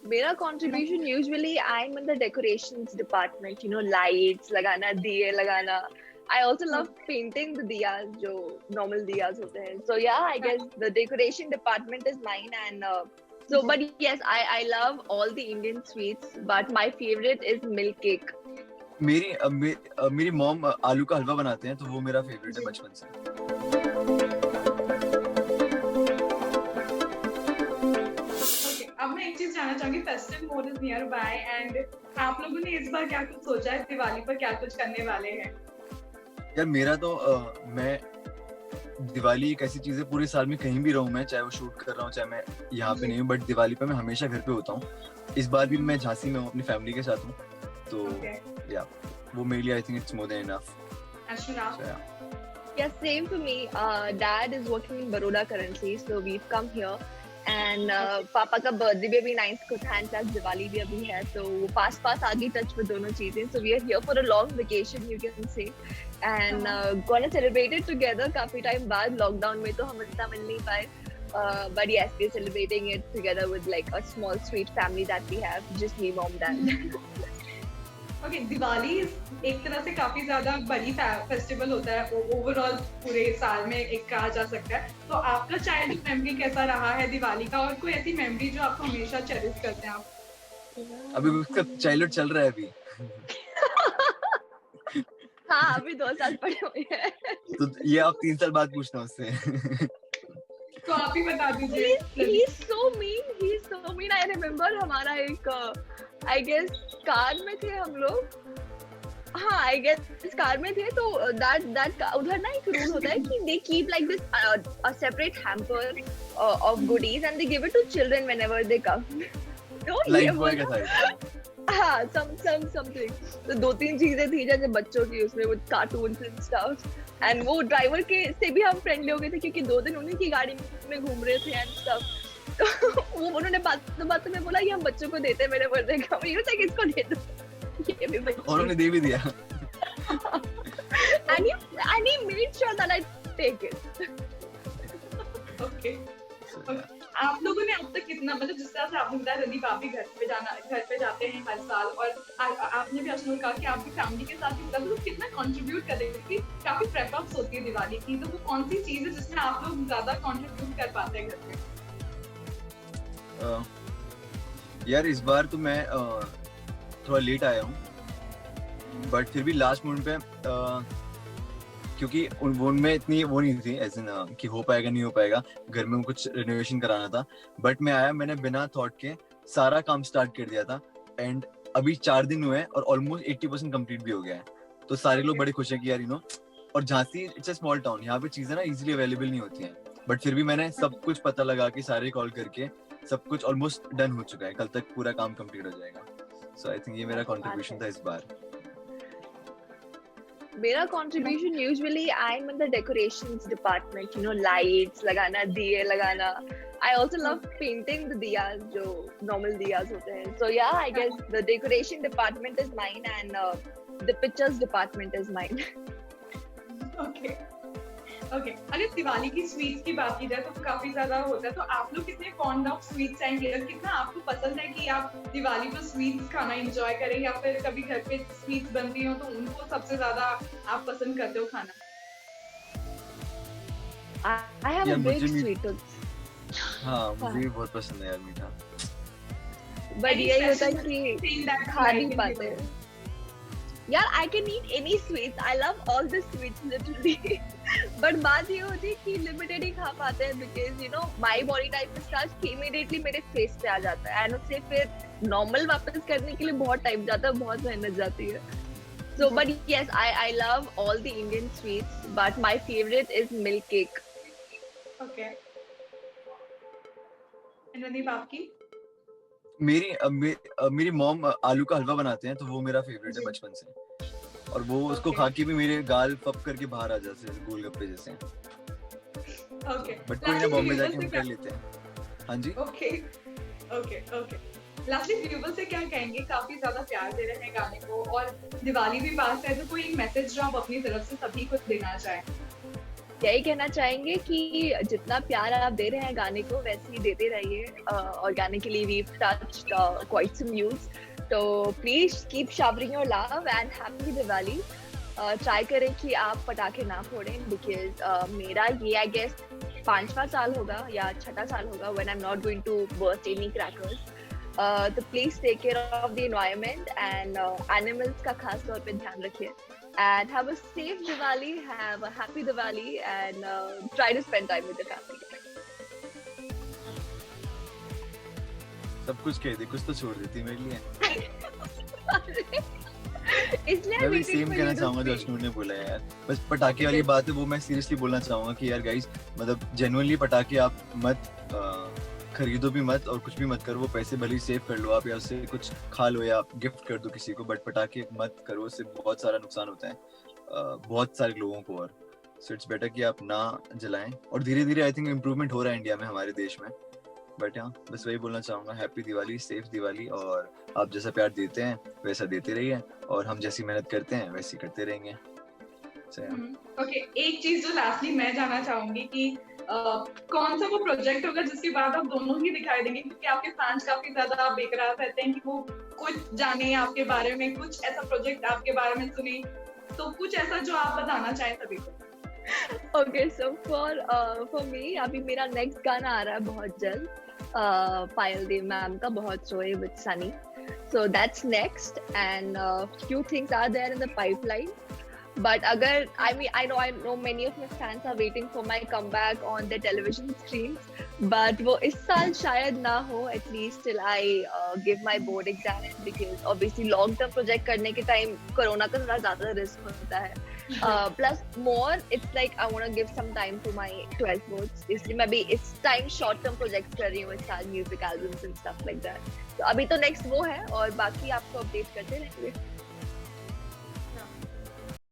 मेरा contribution usually I'm in the decorations department, lights लगाना, दिए लगाना. I also love painting the diyas, जो normal diyas होते हैं. So yeah, I guess the decoration department is mine, and but yes, I love all the Indian sweets, but my favorite is milk cake. मेरी mom आलू का हलवा बनाते हैं, तो वो मेरा फेवरेट है बचपन से. अब मैं एक चीज जानना चाहूंगी, festive mode is near by and आप लोगों ने इस बार क्या कुछ सोचा है, दिवाली पर क्या कुछ करने वाले हैं? यार मेरा तो मैं दिवाली एक ऐसी चीज है, पूरे साल में कहीं भी रहूं मैं, चाहे वो शूट कर रहा हूँ चाहे मैं यहाँ पे नहीं हूँ, बट दिवाली पे मैं हमेशा घर पे होता हूँ. इस बार भी मैं झांसी में हूँ, अपनी फैमिली के साथ हूँ, तो या वो मेरे लिए I think it's more than enough. Yeah, same for me. Dad is working in Baroda currently, so we've come here. And पापा का बर्थडे भी अभी 9th को था, and plus दिवाली भी अभी है, तो वो पास आगे टच में दोनों चीजें. So we are here for a long vacation, you can say, and gonna celebrate it together. काफी टाइम बाद लॉकडाउन में तो हम इतना मिल नहीं पाए, but yes, we're celebrating it together with like a small sweet family that we have, just me, mom, dad. Okay, Diwali एक तरह से काफी ज्यादा बड़ी फेस्टिवल होता है ओवरऑल पूरे साल में एक कहा जा सकता है. तो आपका चाइल्डहुड मेमोरी कैसा रहा है दिवाली का, और कोई ऐसी मेमोरी जो आपको हमेशा चेरिश करते हैं आप? अभी उसका चाइल्डहुड चल रहा है अभी. हाँ, अभी 2 साल पड़े हुए हैं. तो ये आप 3 साल बाद पूछना उससे. तो आप ही बता दीजिए. He's so mean. I remember हमारा एक I guess कार में थे हम लोग. हाँ, I guess कार में थे, तो that उधर ना एक रूल होता है कि they keep like this a separate hamper of goodies and they give it to children whenever they come. Life boy का था. हाँ, something. तो 2-3 चीजें थी जैसे बच्चों की, उसमें वो कार्टून्स एंड स्टफ, एंड वो ड्राइवर के से भी हम फ्रेंडली हो गए थे क्योंकि 2 दिन उन्हीं की गाड़ी में घूम रहे थे एंड स्टफ. तो वो उन्होंने बात में बोला ये हम बच्चों को देते हैं मेरे बर्थडे का. ये था कि इसको दे दो, ये भी बच्चे. और उन्होंने दे भी दिया. and he made sure that I take it. Okay. आप लोगों ने अब तक कितना, मतलब जिस तरह से आपने बताया रणदीप आप भी घर पे जाते हैं हर साल, और आपने भी अश्नुल कहा कि आपकी फैमिली के साथ ही लोग कितना कंट्रीब्यूट कर देते हैं. काफी प्रेप अप्स होती है दिवाली की, तो वो कौन सी चीज है जिसमें आप लोग ज्यादा कंट्रीब्यूट कर पाते हैं घर पे? यार इस बार तो मैं थोड़ा लेट आया हूँ, बट फिर भी लास्ट मोमेंट पे क्योंकि उनमें इतनी वो नहीं थी ऐसे ना कि हो पाएगा नहीं हो पाएगा, घर में कुछ रिनोवेशन कराना था, बट मैं आया, मैंने बिना थॉट के सारा काम स्टार्ट कर दिया था, एंड अभी 4 दिन हुए हैं और ऑलमोस्ट 80% कंप्लीट भी हो गया है. तो सारे लोग बड़े खुश हैं कि यार और Jhansi it's a small town, यहाँ पे चीजें ना इजीली अवेलेबल नहीं होती हैं, बट फिर भी मैंने सब कुछ पता लगा के सारे कॉल करके सब कुछ ऑलमोस्ट डन हो चुका है. कल तक पूरा काम कंप्लीट हो जाएगा. सो आई थिंक ये मेरा कंट्रीब्यूशन था इस बार. मेरा contribution usually I'm in the decorations department, lights लगाना, दिए लगाना. I also love painting the diyas, जो normal diyas होते हैं. So yeah, I guess the decoration department is mine and the pictures department is mine. Okay. अगर दिवाली की sweets की बात की जाए तो काफी ज्यादा होता है, तो आप लोग कितने फॉन्ड ऑफ स्वीट्स एंड कितना आपको पसंद है कि आप दिवाली पर स्वीट्स खाना एंजॉय करें, या फिर कभी घर पे स्वीट्स बनती हो तो उनको सबसे ज्यादा आप पसंद करते हो खाना? I have a big sweet tooth. हाँ, मुझे भी बहुत पसंद है यार मीठा. But यही होता है कि खा नहीं पाते. यार I can eat any sweets. I love all the sweets literally. But बात ये होती है कि लिमिटेड ही खा पाते हैं because my body type is such कि immediately मेरे फेस पे आ जाता है, and उससे फिर नॉर्मल वापस करने के लिए बहुत टाइम जाता है, बहुत मेहनत जाती है. So but yes, I love all the Indian sweets, but my favorite is milk cake. Okay. Randeep आपकी? मेरी मॉम आलू का हलवा बनाते हैं, तो वो मेरा फेवरेट है बचपन से, और वो उसको खा के भी मेरे गाल पप करके बाहर आ जाते हैं गोलगप्पे जैसे. बट कोई ना, बॉम्बे जाके हम कर लेते हैं. हाँ जी. ओके. लास्टली व्यूअर्स से क्या कहेंगे? काफी ज्यादा प्यार दे रहे हैं गाने को, और दिवाली भी पास है, तो कोई एक मैसेज जो आप अपनी तरफ से सभी को देना चाहें? यही कहना चाहेंगे कि जितना प्यार आप दे रहे हैं गाने को वैसे ही देते रहिए, और गाने के लिए we've touched quite some views, तो please keep showering your love and happy Diwali. Try करें कि आप पटाखे ना फोड़ें, बिकॉज मेरा ये आई गेस 5वां साल होगा या 6ठा साल होगा when I am not going to burst any crackers. तो please take care of the environment and animals का खास तौर पे ध्यान रखिए, and have a safe Diwali, have a happy Diwali, and try to spend time with the family. सब कुछ कह दी, कुछ तो छोड़ देती मेरे लिए। इसलिए मैं भी सेम कहना चाहूंगा जो अश्नूर ने बोला है यार। बस पटाखे वाली बात है वो मैं सीरियसली बोलना चाहूंगा कि यार गाइस, मतलब जेन्युइनली पटाखे आप मत खरीदो भी मत और कुछ भी मत करो, वो पैसे भले ही सेव कर लो आप या उससे कुछ खा लो या गिफ्ट कर दो किसी को, बट पटाखे मत करो, उससे बहुत सारा नुकसान होता है बहुत सारे लोगों को। और सो इट्स बेटर कि आप ना जलाएं, और धीरे धीरे आई थिंक इम्प्रूवमेंट हो रहा है इंडिया में, हमारे देश में। बट हाँ, बस वही बोलना चाहूंगा, हैप्पी दिवाली, सेफ दिवाली, और आप जैसा प्यार देते हैं वैसा देते रहिए, और हम जैसी मेहनत करते हैं वैसी करते रहेंगे। ओके, एक चीज जो लास्टली मैं जानना चाहूंगी कि कौन सा वो प्रोजेक्ट होगा जिसके बाद आप दोनों ही दिखाई देंगे, क्योंकि आपके फैंस काफी ज्यादा बेकरार रहते हैं कि वो कुछ जाने आपके बारे में, कुछ ऐसा प्रोजेक्ट आपके बारे में सुने, तो कुछ ऐसा जो आप बताना चाहें सभी को। Okay, so for me अभी मेरा नेक्स्ट गाना आ रहा है बहुत जल्द, पायल देव मैम का बहुत सोए with Sunny, so that's next, and few things are there in the pipeline. But अगर I know many of my fans are waiting for my comeback on the television screens, but वो इस साल शायद ना हो, at least till I give my board exam, because obviously long term project करने के time corona का थोड़ा ज़्यादा risk होता है, plus more it's like I want to give some time to my 12th boards, इसलिए मैं भी इस time short term projects कर रही हूँ इस साल, music albums and stuff like that. तो अभी तो next वो है, और बाकी आपको update करते रहेंगे।